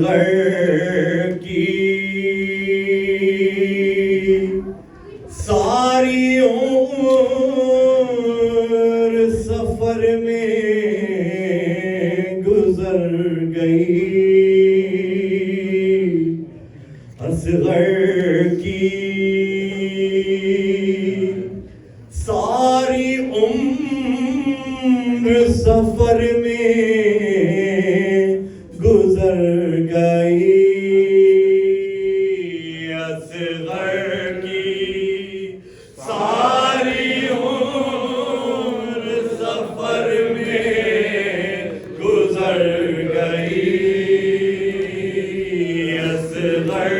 की सारी उम्र सफर में गुजर गई। असगर की सारी उम्र सफर में गुजर गई। असगर की सारी उम्र सफर में गुजर गई। असगर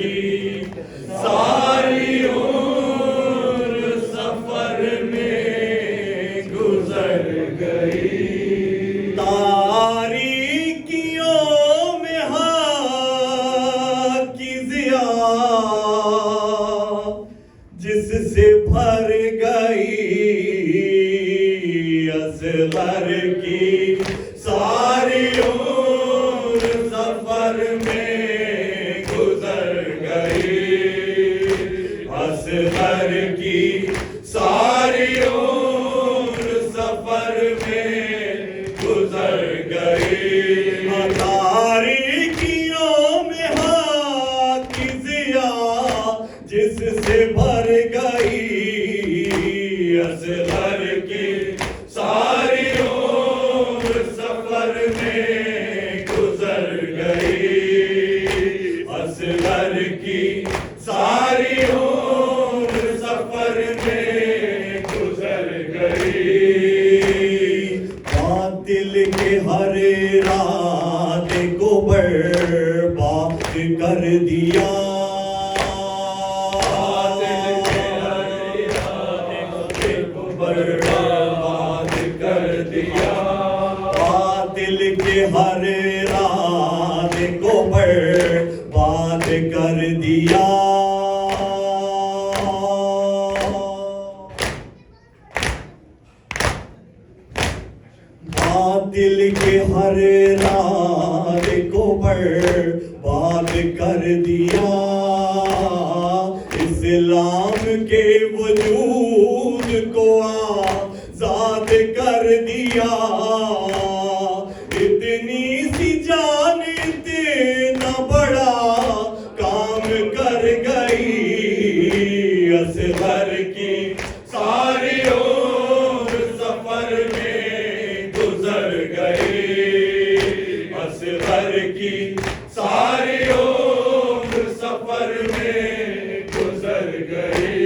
की सारी उम्र सफर में गुजर गई। जिससे भर गई। असगर की सारी उम्र सफर में गुजर गई। असगर की सारी उम्र सफर में गुजर गई। तारीकियों में हाथ की ज़िया जिससे भर गई। असगर की सारी उम्र सफर में गुजर गई। असगर की सारी उम्र सफर में गुजर गई। बातिल के हर रात को बर्बाद कर दिया। बर्बाद कर दिया। बातिल के हर रात को बर्बाद कर दिया। बातिल के हर रात को बर्बाद कर दिया। इस्लाम के वजूद को आज़ाद कर दिया। इतनी सी जान इतना बड़ा काम कर गई। असगर की सारी उम्र सफर में गुजर गई। असगर की सारी उम्र सफर में गुजर गई।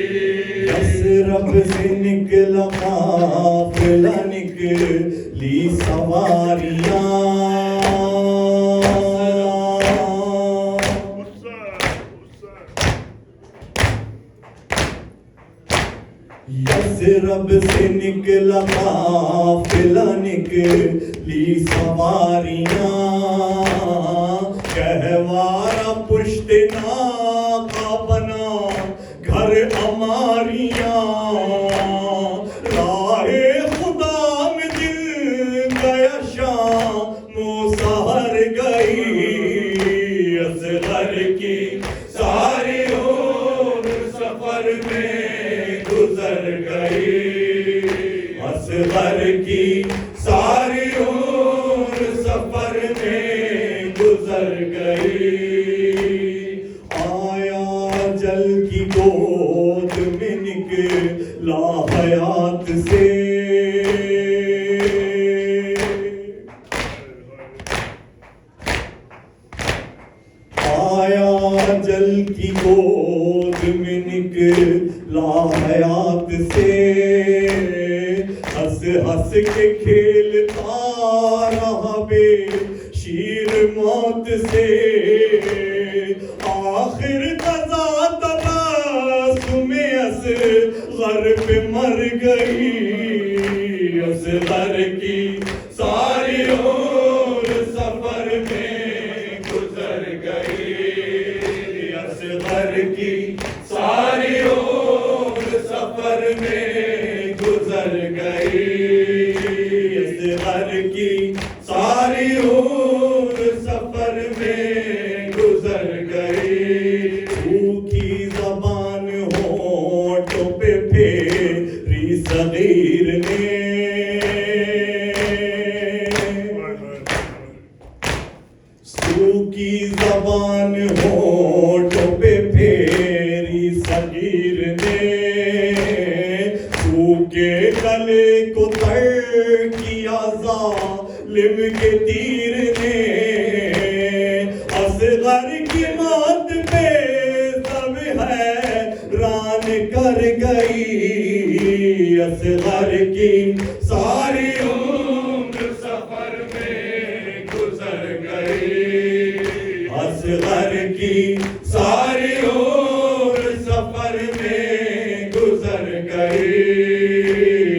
रब से निकला काफिला निकली सवारियां। रब से निकला काफिला निकली सवारियां। कहवारा पुश्ते नाका बना घर अमारियां। राहे खुदा में दिल गया शाम सहर गई। असगर की सारी उम्र सफर में गुजर गई। असगर की सारी उम्र सफर में गुजर गई। आया जल की गोद में निकला हयात से। आया जल की गोद में निकला हयात से। हंस हंस के खेलता रहा बेशीर मौत से। आखिर कज़ा तबस्सुमे असगर पे मर गई। असगर की सारी उम्र सफर में गुजर गई। असगर की सारी उम्र सफर में गुजर गई। असगर की सारी उम्र सफर में सूखी ज़बान होठों पे फेरी सगीर ने, सूखी ज़बान होठों पे फेरी सगीर ने, सूखे गले को तर किया ज़ालिम के तीर ने, असगर की मौत पे सब हैरान कर गई, असगर की सारी उम्र सफर में गुजर गई, असगर की सारी उम्र सफर में गुजर गई,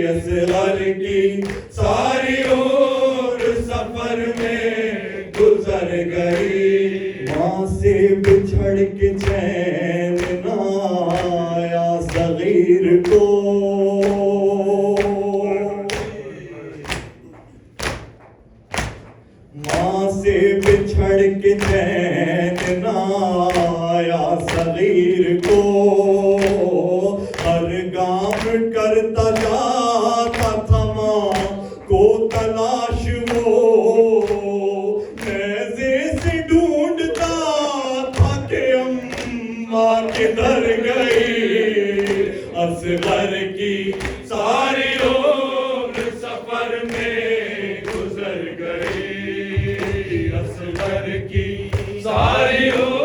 असगर की सारी उम्र सफर में गुजर गई। माँ से बिछड़ के चैन ना आया सगीर को, माँ से बिछड़ के चैन ना आया सगीर को, हर गाम करता जाता था माँ को तलाश वो, नेज़े से ढूंढता था कि अम्मा किधर गई, असगर की